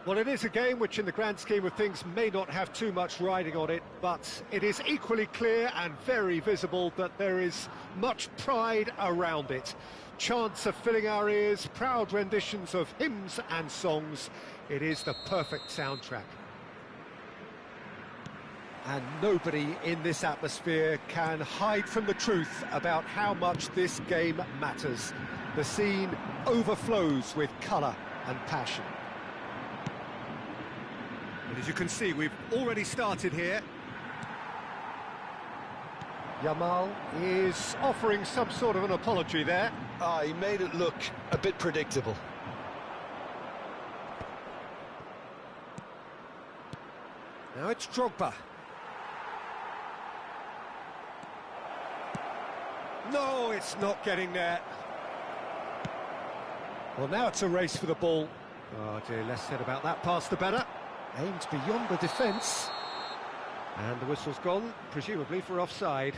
Well, it is a game which in the grand scheme of things may not have too much riding on it, but it is equally clear and very visible that there is much pride around it. Chants are filling our ears, proud renditions of hymns and songs. It is the perfect soundtrack. And nobody in this atmosphere can hide from the truth about how much this game matters. The scene overflows with colour and passion. And as you can see, we've already started here. Yamal is offering some sort of an apology there. He made it look a bit predictable. Now it's Drogba. No, it's not getting there. Well, now it's a race for the ball. Oh dear, less said about that pass the better. Aimed beyond the defence. And the whistle's gone, presumably for offside.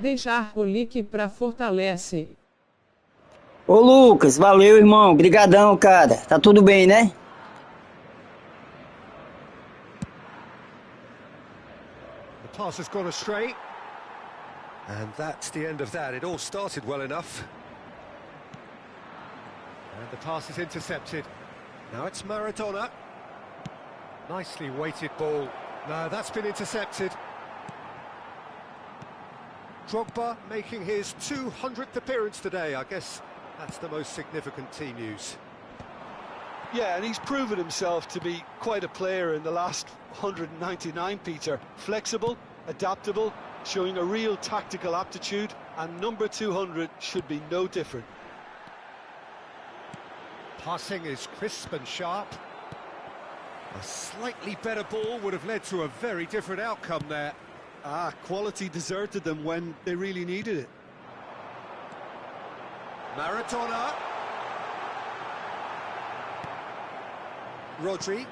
Deixar o link pra fortalece. Ô Lucas, valeu irmão, brigadão cara, tá tudo bem né? The pass has gone astray. And that's the end of that. It all started well enough. And the pass is intercepted. Now it's Maradona. Nicely weighted ball. No, that's been intercepted. Drogba making his 200th appearance today. I guess that's the most significant team news. Yeah, and he's proven himself to be quite a player in the last 199, Peter. Flexible, adaptable, showing a real tactical aptitude, and number 200 should be no different. Passing is crisp and sharp. A slightly better ball would have led to a very different outcome there. Quality deserted them when they really needed it. Maradona. Rodri.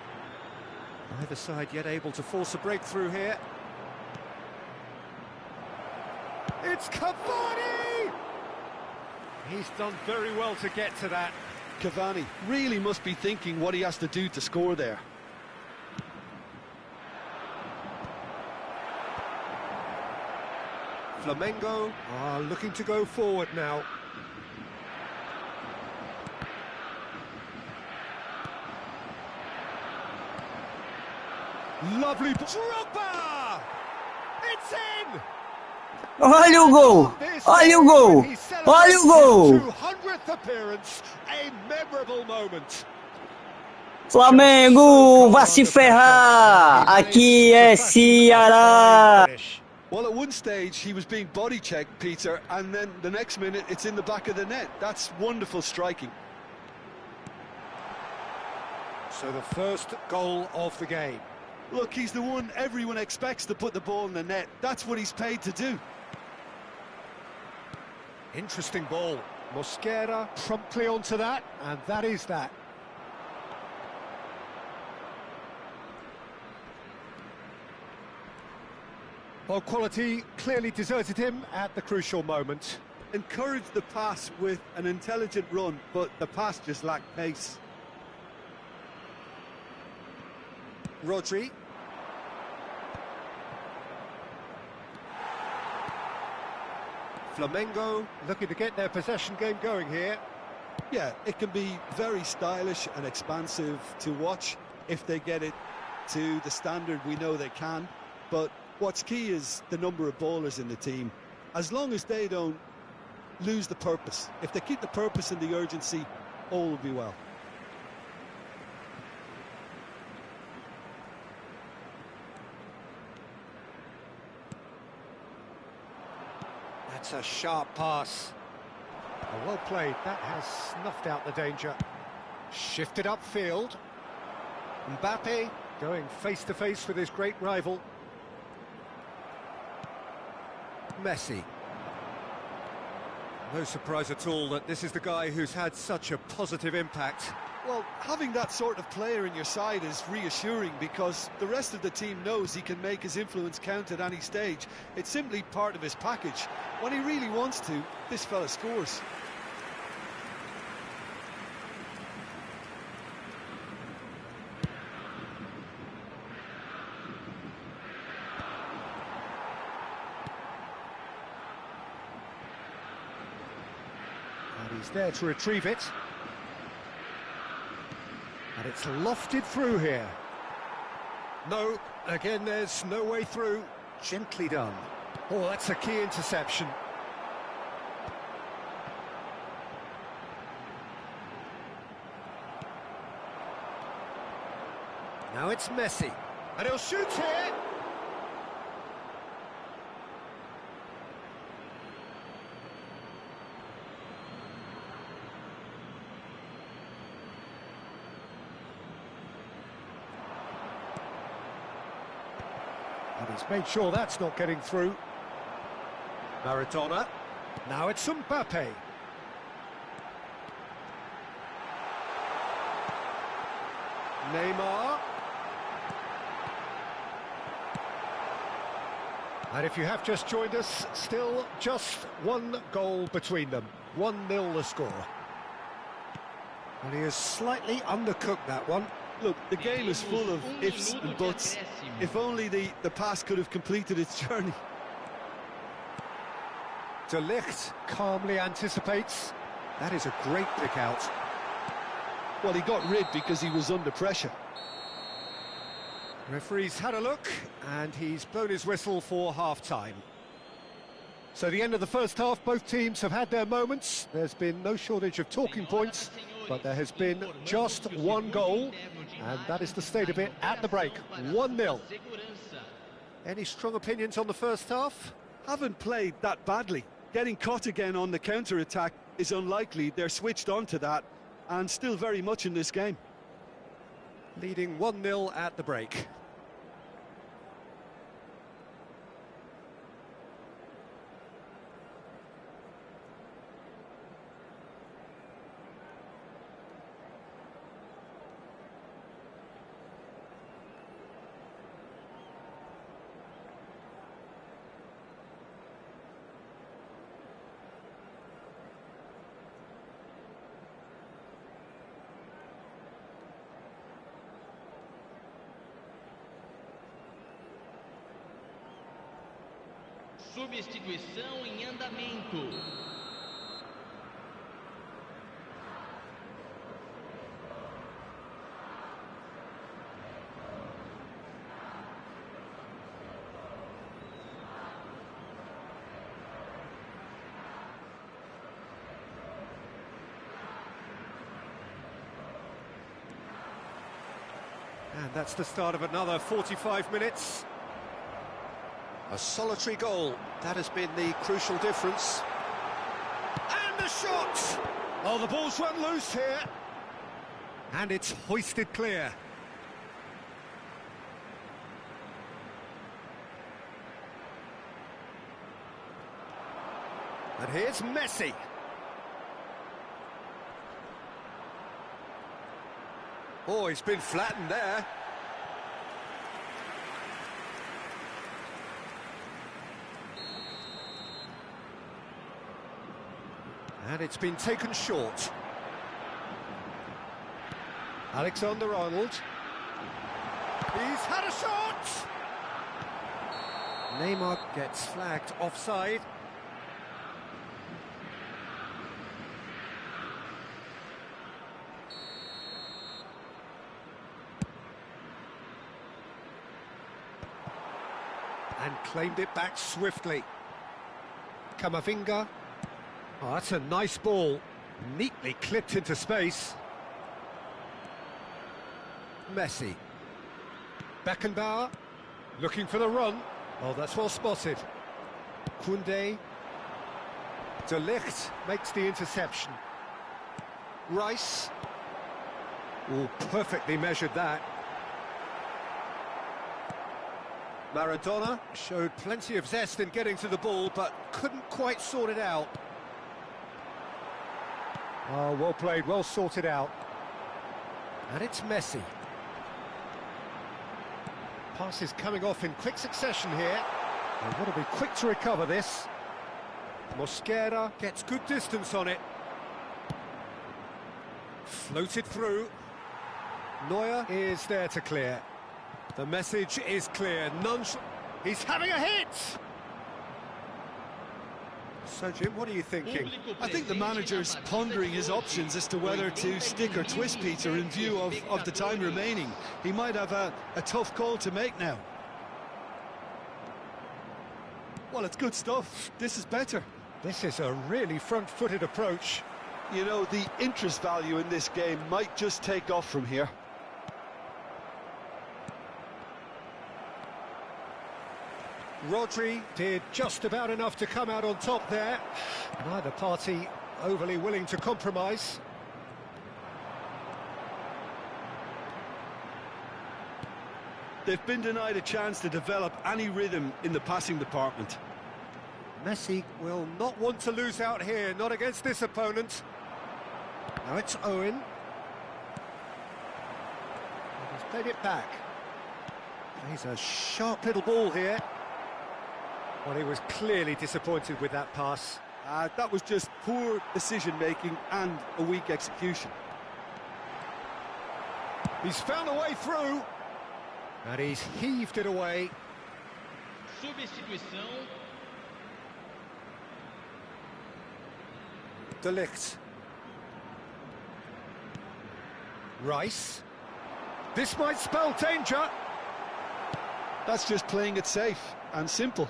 Neither side yet able to force a breakthrough here. It's Cavani! He's done very well to get to that. Cavani really must be thinking what he has to do to score there. Flamengo are looking to go forward now. Lovely Drogba! It's in! Olha o gol! Olha o gol! Olha o gol! 200th appearance, a memorable moment. Flamengo, vai se ferrar! Aqui é Ceará! Well, at one stage he was being body checked, Peter, and then the next minute it's in the back of the net. That's wonderful striking. So the first goal of the game. Look, he's the one everyone expects to put the ball in the net. That's what he's paid to do. Interesting ball. Mosquera promptly onto that, and that is that. Well, quality clearly deserted him at the crucial moment. Encouraged the pass with an intelligent run, but the pass just lacked pace. Rodri. Flamengo looking to get their possession game going here. Yeah, it can be very stylish and expansive to watch if they get it to the standard we know they can, but what's key is the number of ballers in the team. As long as they don't lose the purpose. If they keep the purpose and the urgency, all will be well. That's a sharp pass. Oh, well played. That has snuffed out the danger. Shifted upfield. Mbappe going face-to-face with his great rival. Messi. No surprise at all that this is the guy who's had such a positive impact. Well, having that sort of player in your side is reassuring because the rest of the team knows he can make his influence count at any stage. It's simply part of his package. When he really wants to, this fella scores. And he's there to retrieve it. And it's lofted through here. No, again, there's no way through. Gently done. Oh, that's a key interception. Now it's Messi. And he'll shoot here. And he's made sure that's not getting through. Maradona. Now it's Mbappe. Neymar. And if you have just joined us, still just one goal between them. 1-0 the score. And he has slightly undercooked that one. Look, the game is full of ifs and buts. If only the pass could have completed its journey. De Ligt calmly anticipates. That is a great pick out. Well, he got rid because he was under pressure. Referee's had a look, and he's blown his whistle for half-time. So the end of the first half, both teams have had their moments. There's been no shortage of talking points, but there has been just one goal, and that is the state of it at the break. 1-0. Any strong opinions on the first half? Haven't played that badly. Getting caught again on the counter-attack is unlikely. They're switched on to that, and still very much in this game. Leading 1-0 at the break. Substituição em andamento. And that's the start of another 45 minutes. A solitary goal, that has been the crucial difference. And the shot! Oh, the ball's run loose here. And it's hoisted clear. And here's Messi. Oh, he's been flattened there. And it's been taken short. Alexander-Arnold. He's had a shot! Neymar gets flagged offside. And claimed it back swiftly. Camavinga. Oh, that's a nice ball. Neatly clipped into space. Messi. Beckenbauer. Looking for the run. Oh, that's well spotted. Koundé. De Ligt makes the interception. Rice. Oh, perfectly measured that. Maradona showed plenty of zest in getting to the ball, but couldn't quite sort it out. Oh, well played, well sorted out. And it's Messi. Passes coming off in quick succession here. They want to be quick to recover this. Mosquera gets good distance on it. Floated through. Neuer is there to clear. The message is clear. He's having a hit! So, Jim, what are you thinking? I think the manager's pondering his options as to whether to stick or twist Peter in view of the time remaining. He might have a tough call to make now. Well, it's good stuff. This is better. This is a really front-footed approach. You know, the interest value in this game might just take off from here. Rodri did just about enough to come out on top there. Neither party overly willing to compromise. They've been denied a chance to develop any rhythm in the passing department. Messi will not want to lose out here, not against this opponent. Now it's Owen. He's played it back. He's a sharp little ball here. Well, he was clearly disappointed with that pass. That was just poor decision-making and a weak execution. He's found a way through. And he's heaved it away. Substituição. De Ligt. Rice. This might spell danger. That's just playing it safe and simple.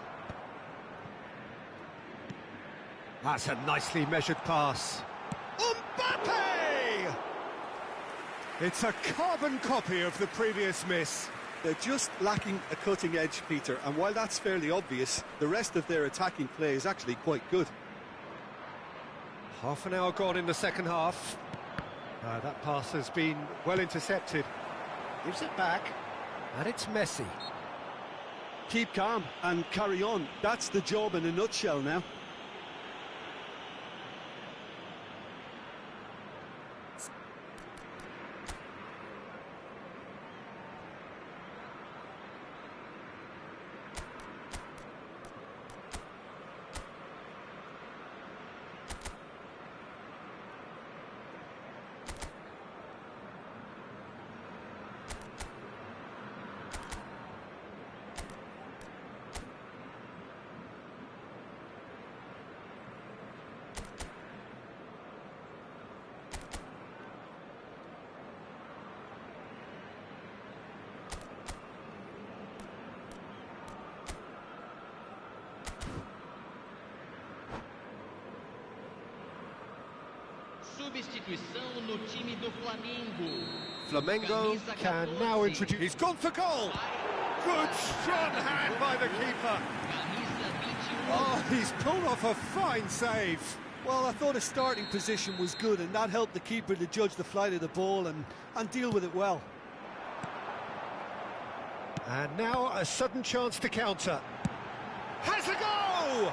That's a nicely measured pass. Mbappe! It's a carbon copy of the previous miss. They're just lacking a cutting edge, Peter, and while that's fairly obvious, the rest of their attacking play is actually quite good. Half an hour gone in the second half. That pass has been well intercepted. Gives it back, and it's Messi. Keep calm and carry on. That's the job in a nutshell now. Substituição no time do Flamengo. Flamengo can now introduce... He's gone for goal! Good strong hand by the keeper. Oh, he's pulled off a fine save. Well, I thought his starting position was good, and that helped the keeper to judge the flight of the ball and deal with it well. And now a sudden chance to counter. Has a go!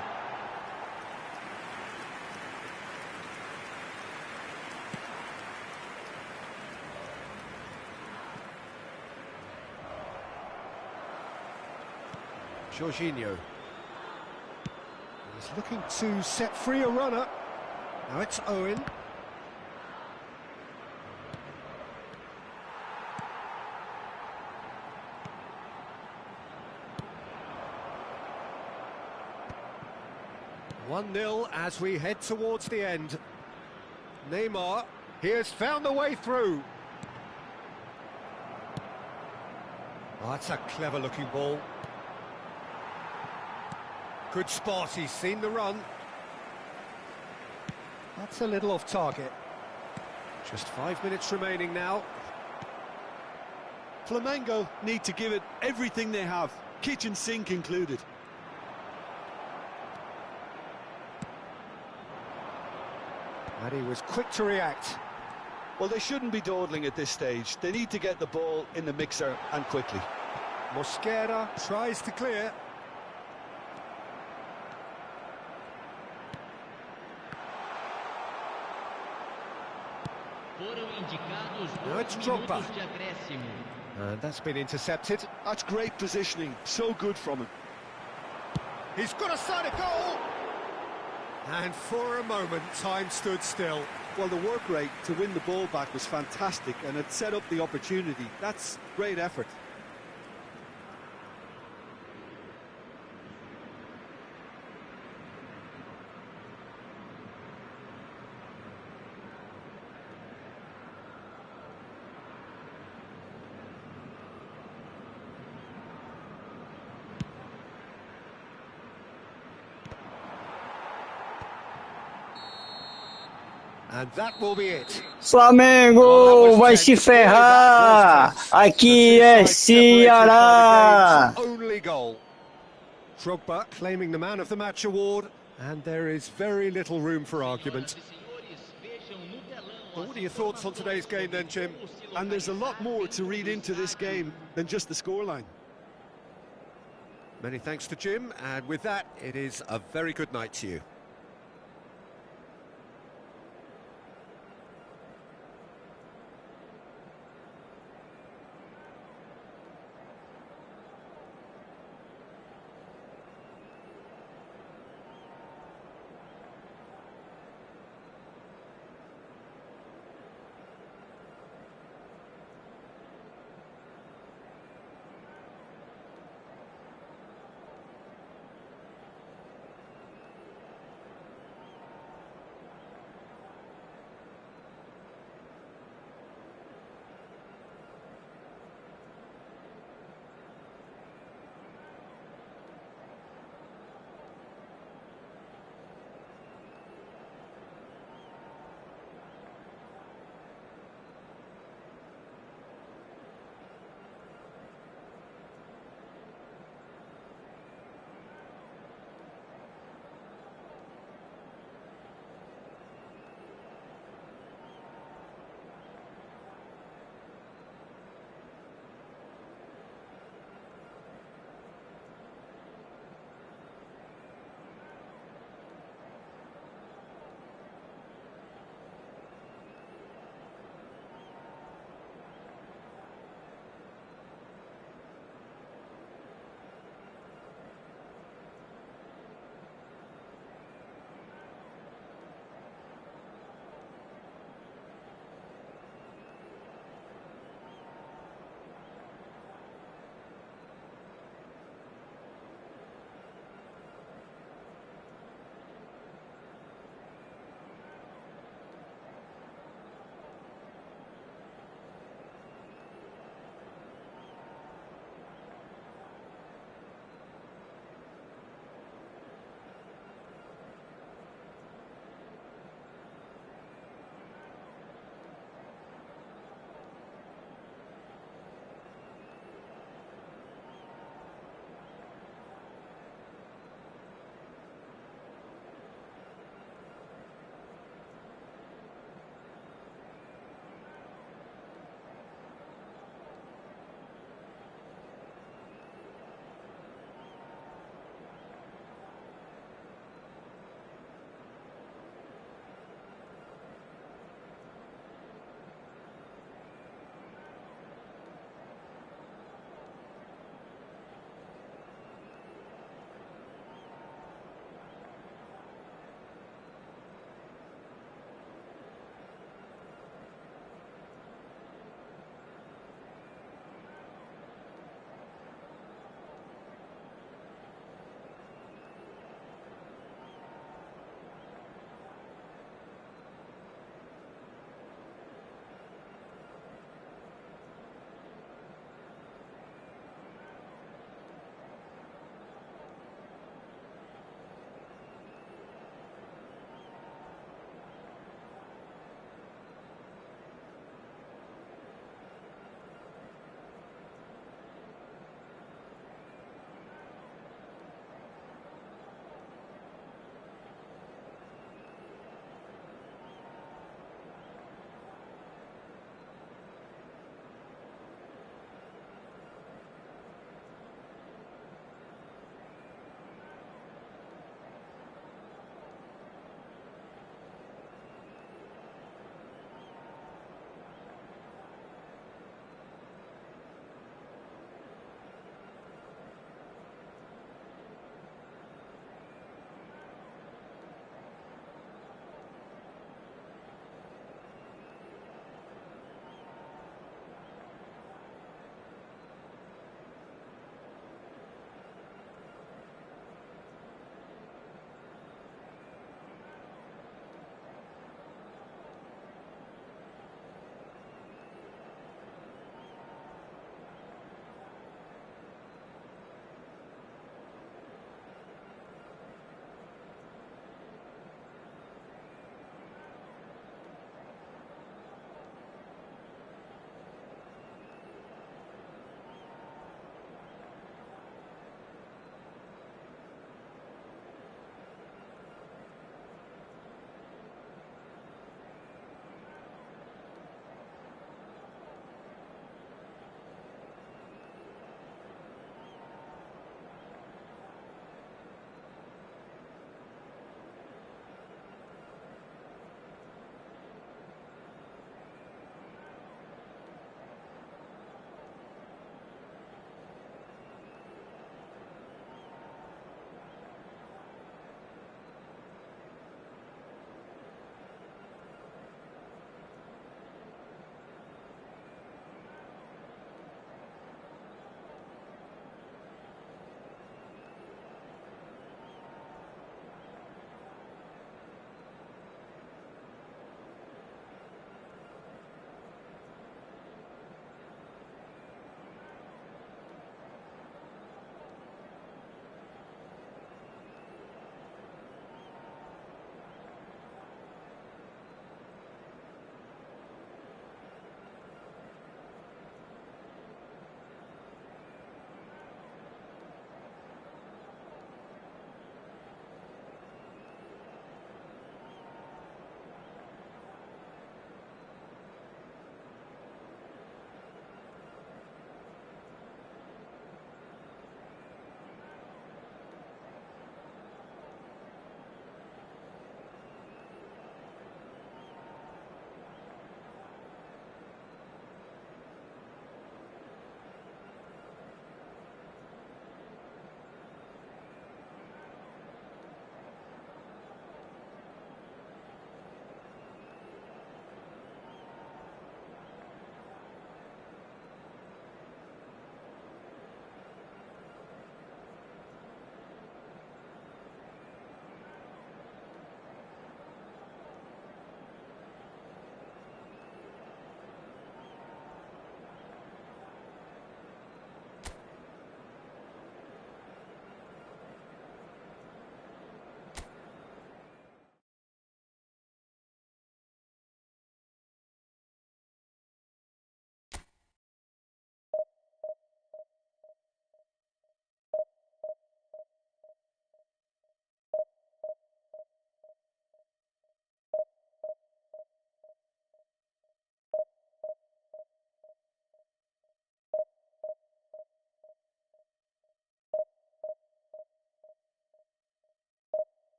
Jorginho. He's looking to set free a runner. Now it's Owen. (1-0) as we head towards the end. Neymar, he has found the way through. Oh, that's a clever looking ball. Good spot, he's seen the run. That's a little off target. Just 5 minutes remaining now. Flamengo need to give it everything they have, kitchen sink included. And he was quick to react. Well, they shouldn't be dawdling at this stage. They need to get the ball in the mixer and quickly. Mosquera tries to clear. Foram indicados Now it's 2 Drogba. minutos de acréscimo. And that's been intercepted. That's great positioning, so good from him. He's got a side of goal! And for a moment, time stood still. Well, the work rate to win the ball back was fantastic, and it set up the opportunity. That's great effort. And that will be it. Flamengo vai se ferrar. Aqui é Ceará. Only goal. Drogba claiming the Man of the Match award, and there is very little room for argument. Well, what are your thoughts on today's game then, Jim? And there's a lot more to read into this game than just the scoreline. Many thanks to Jim, and with that, it is a very good night to you.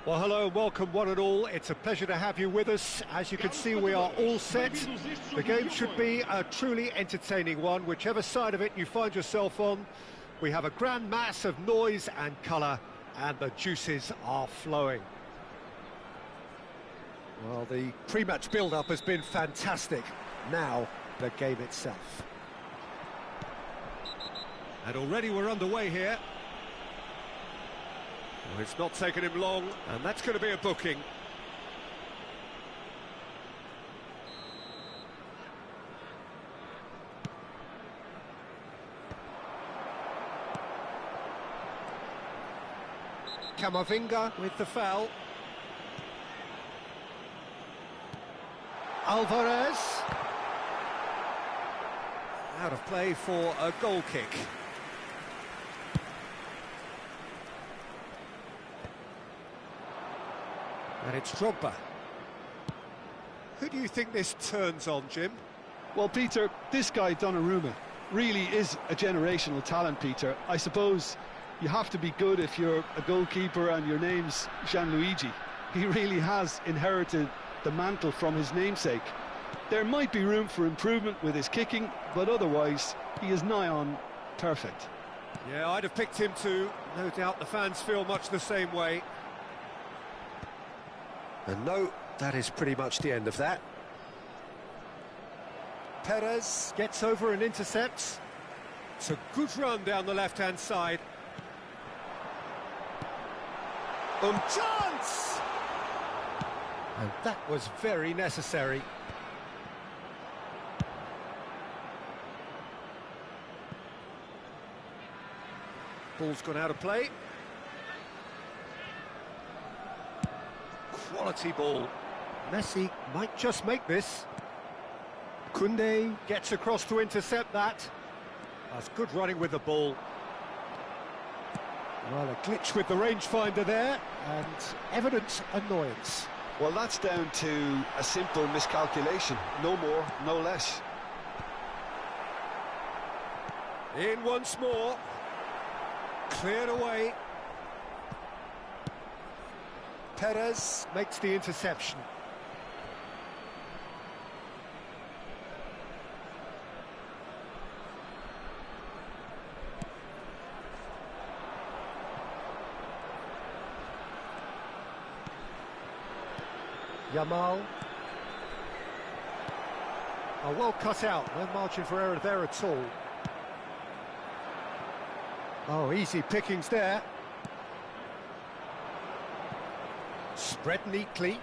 Well, hello and welcome one and all. It's a pleasure to have you with us. As you can see, we are all set. The game should be a truly entertaining one, whichever side of it you find yourself on. We have a grand mass of noise and colour, and the juices are flowing. Well, the pre-match build-up has been fantastic. Now, the game itself. And already we're underway here. Well, it's not taken him long, and that's going to be a booking. Camavinga with the foul. Alvarez. Out of play for a goal kick. And it's Drogba. Who do you think this turns on, Jim? Well, Peter, this guy, Donnarumma, really is a generational talent, Peter. I suppose you have to be good if you're a goalkeeper and your name's Gianluigi. He really has inherited the mantle from his namesake. There might be room for improvement with his kicking, but otherwise, he is nigh on perfect. Yeah, I'd have picked him too. No doubt the fans feel much the same way. And no, that is pretty much the end of that. Perez gets over and intercepts. It's a good run down the left-hand side. Chance! And that was very necessary. Ball's gone out of play. Quality ball. Messi might just make this. Koundé gets across to intercept that. That's good running with the ball. Well, a glitch with the rangefinder there, and evident annoyance. Well, that's down to a simple miscalculation. No more, no less. In once more. Cleared away. Perez makes the interception. Yamal. Oh, well cut out. No margin for error there at all. Oh, easy pickings there. Spread neatly.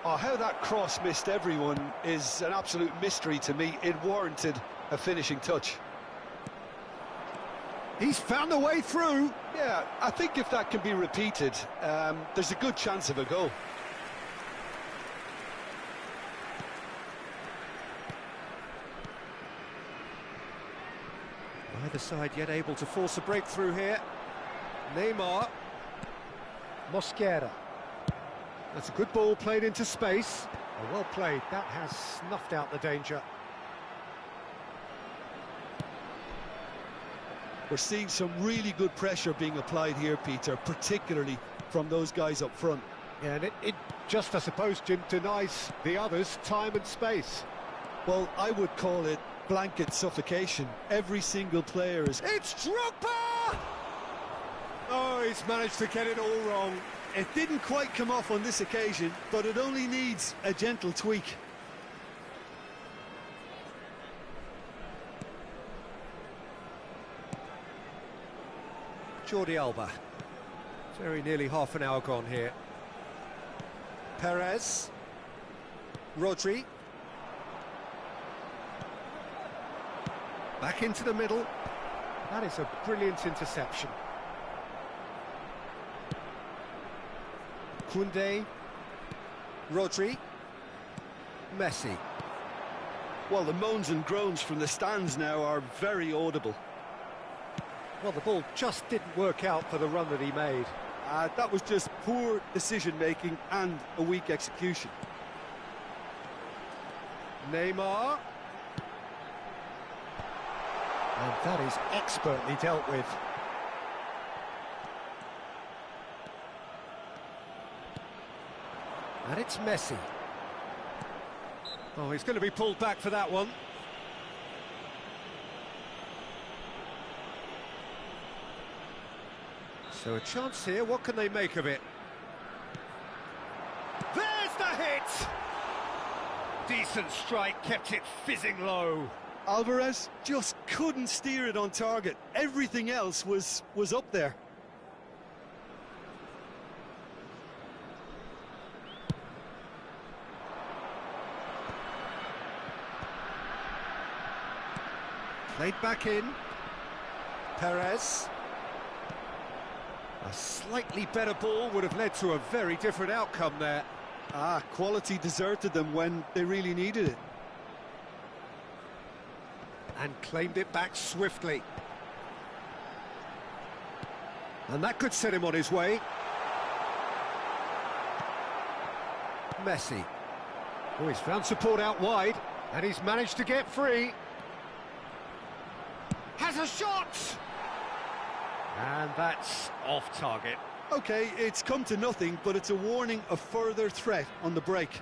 Oh, how that cross missed everyone is an absolute mystery to me. It warranted a finishing touch. He's found a way through. Yeah, I think if that can be repeated, there's a good chance of a goal. Neither side yet able to force a breakthrough here. Neymar. Mosquera. That's a good ball played into space. Oh, well played. That has snuffed out the danger. We're seeing some really good pressure being applied here, Peter, particularly from those guys up front. Yeah, and it just, I suppose, Jim, denies the others time and space. Well, I would call it blanket suffocation. Every single player is... It's Drogba! Oh, he's managed to get it all wrong. It didn't quite come off on this occasion, but it only needs a gentle tweak. Jordi Alba. Very nearly half an hour gone here. Perez. Rodri. Back into the middle. That is a brilliant interception. Koundé. Rodri. Messi. Well, the moans and groans from the stands now are very audible. Well, the ball just didn't work out for the run that he made. That was just poor decision-making and a weak execution. Neymar. And that is expertly dealt with. And it's Messi. Oh, he's going to be pulled back for that one. So a chance here, what can they make of it? There's the hit! Decent strike, kept it fizzing low. Alvarez just couldn't steer it on target. Everything else was up there. Played back in. Perez. A slightly better ball would have led to a very different outcome there. Quality deserted them when they really needed it. And claimed it back swiftly. And that could set him on his way. Messi. Oh, he's found support out wide, and he's managed to get free. Has a shot! And that's off target. Okay, it's come to nothing, but it's a warning of further threat on the break.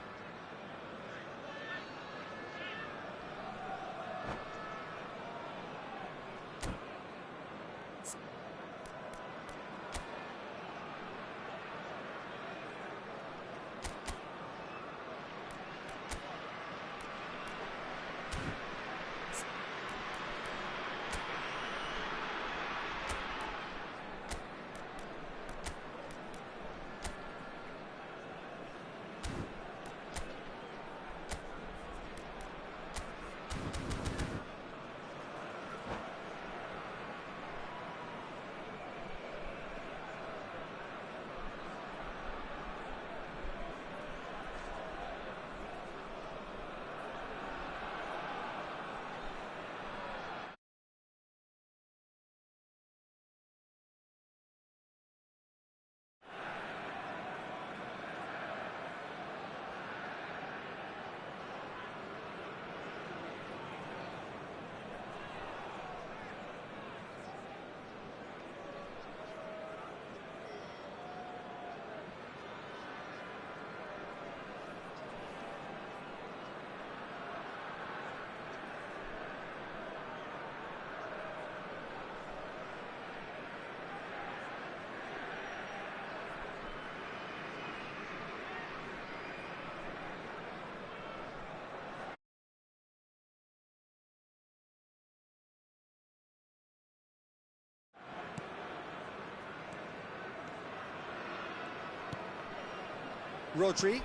Rodri.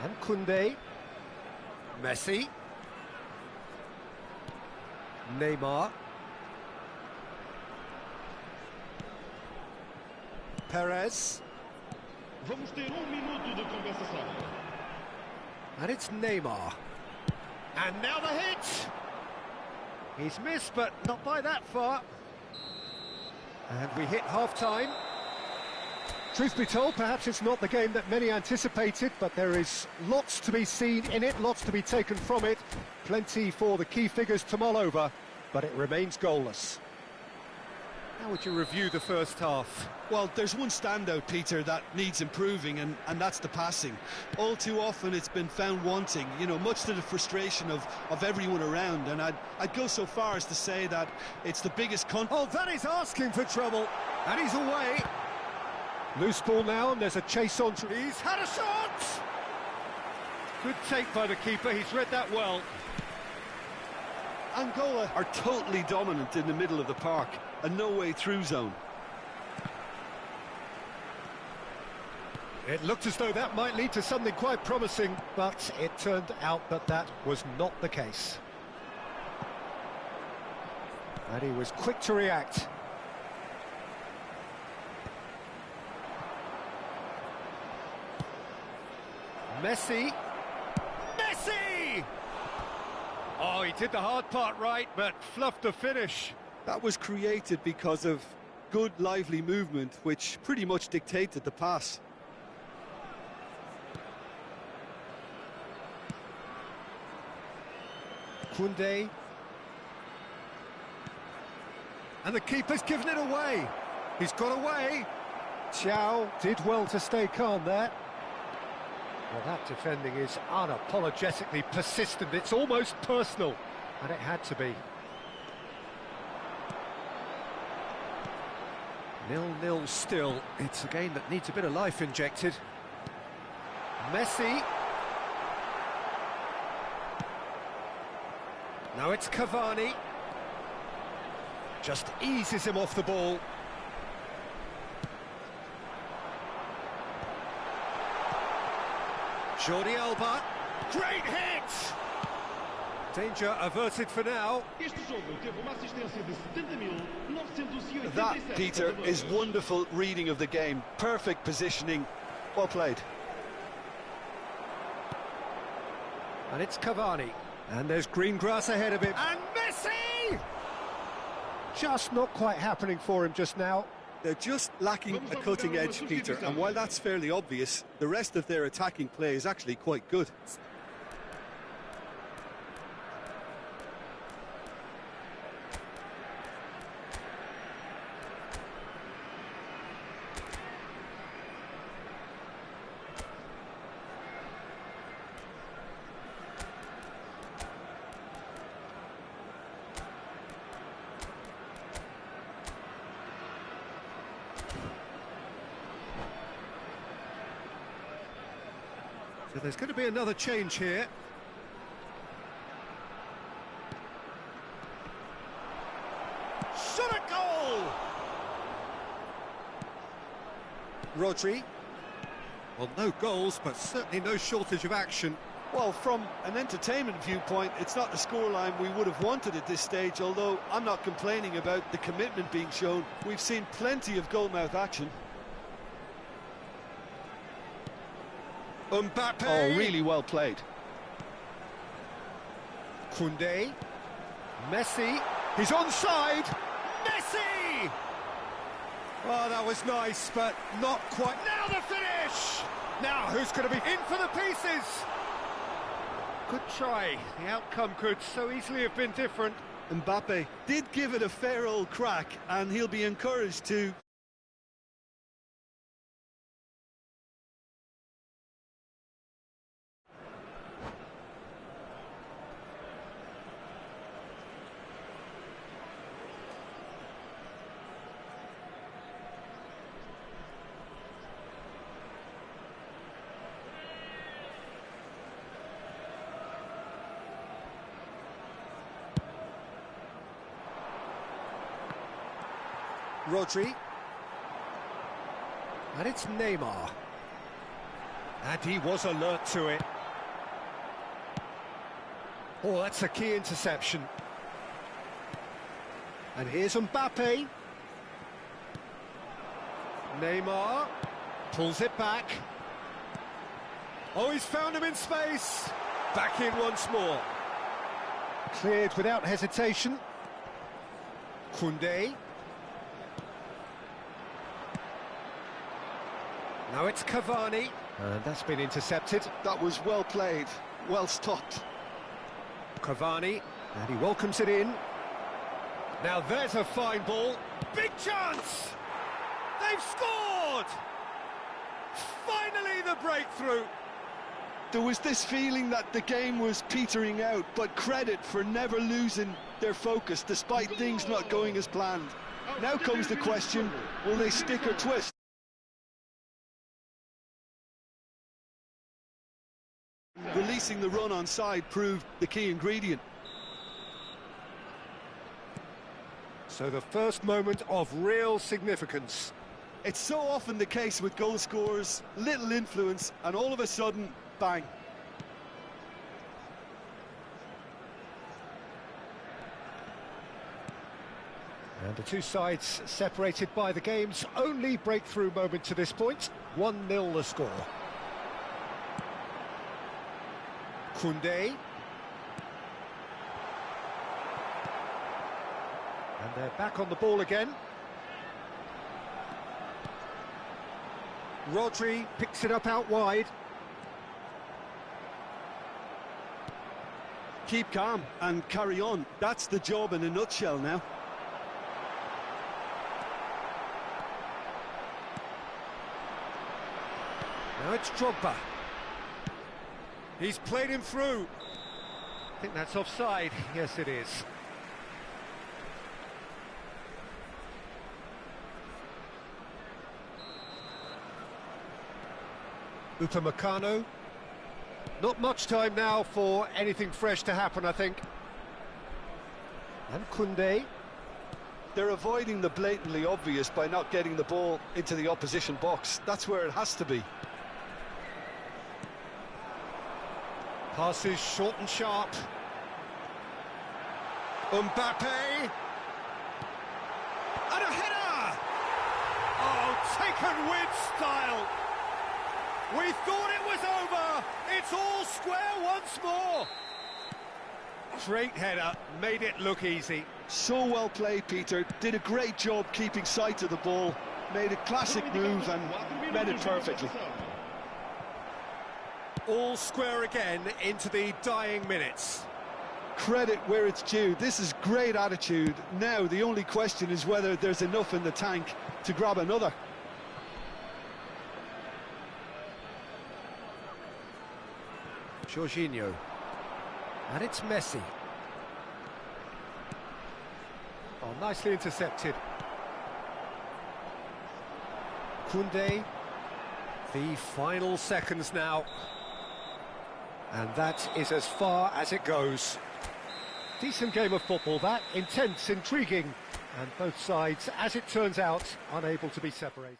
And Koundé. Messi. Neymar. Perez. Vamos ter minuto de compensação. And it's Neymar. And now the hit! He's missed, but not by that far. And we hit half-time. Truth be told, perhaps it's not the game that many anticipated, but there is lots to be seen in it, lots to be taken from it. Plenty for the key figures to mull over, but it remains goalless. How would you review the first half? Well, there's one standout, Peter, that needs improving, and that's the passing. All too often it's been found wanting, you know, much to the frustration of everyone around, and I'd go so far as to say that it's the biggest Oh, that is asking for trouble, and he's away. Loose ball now, and there's a chase on. He's had a shot! Good take by the keeper, he's read that well. Angola are totally dominant in the middle of the park, a no-way through zone. It looked as though that might lead to something quite promising, but it turned out that that was not the case. And he was quick to react. Messi. Messi! Oh, he did the hard part right, but fluffed the finish. That was created because of good, lively movement, which pretty much dictated the pass. Koundé. And the keeper's given it away. He's got away. Chow did well to stay calm there. Well, that defending is unapologetically persistent. It's almost personal, and it had to be. 0-0 still. It's a game that needs a bit of life injected. Messi. Now it's Cavani. Just eases him off the ball. Jordi Alba. Great hit! Danger averted for now. Este jogo teve uma assistência de 70.987. That, Peter, is wonderful reading of the game. Perfect positioning. Well played. And it's Cavani. And there's green grass ahead of him. And Messi! Just not quite happening for him just now. They're just lacking a cutting edge, Peter, and while that's fairly obvious, the rest of their attacking play is actually quite good. So there's going to be another change here. Shot at goal! Rodri. Well, no goals, but certainly no shortage of action. Well, from an entertainment viewpoint, it's not the scoreline we would have wanted at this stage, although I'm not complaining about the commitment being shown. We've seen plenty of goal-mouth action. Mbappe. Oh, really well played. Koundé. Messi. He's onside. Messi! Oh, that was nice, but not quite. Now the finish! Now, who's going to be in for the pieces? Good try. The outcome could so easily have been different. Mbappe did give it a fair old crack, and he'll be encouraged to... Rodri. And it's Neymar. And he was alert to it. Oh, that's a key interception. And here's Mbappe. Neymar pulls it back. Oh, he's found him in space. Back in once more. Cleared without hesitation. Koundé. Now it's Cavani, and that's been intercepted. That was well played, well stopped. Cavani, and he welcomes it in. Now there's a fine ball. Big chance! They've scored! Finally the breakthrough. There was this feeling that the game was petering out, but credit for never losing their focus despite things not going as planned. Now comes the question, will they stick or twist? Releasing the run on side proved the key ingredient. So the first moment of real significance. It's so often the case with goal scorers, little influence, and all of a sudden, bang. And the two sides separated by the game's only breakthrough moment to this point. 1-0 the score. Koundé. And they're back on the ball again. Rodri picks it up out wide. Keep calm and carry on. That's the job in a nutshell now. Now it's Drogba. He's played him through. I think that's offside. Yes, it is. Upamecano. Not much time now for anything fresh to happen, I think. And Koundé. They're avoiding the blatantly obvious by not getting the ball into the opposition box. That's where it has to be. Passes short and sharp. Mbappe. And a header! Oh, taken with style. We thought it was over. It's all square once more. Great header, made it look easy. So well played, Peter. Did a great job keeping sight of the ball. Made a classic move and read it perfectly. All square again into the dying minutes. Credit where it's due. This is great attitude. Now the only question is whether there's enough in the tank to grab another. Jorginho. And it's Messi. Oh, nicely intercepted. Koundé. The final seconds now. And that is as far as it goes. Decent game of football, that. Intense, intriguing. And both sides, as it turns out, unable to be separated.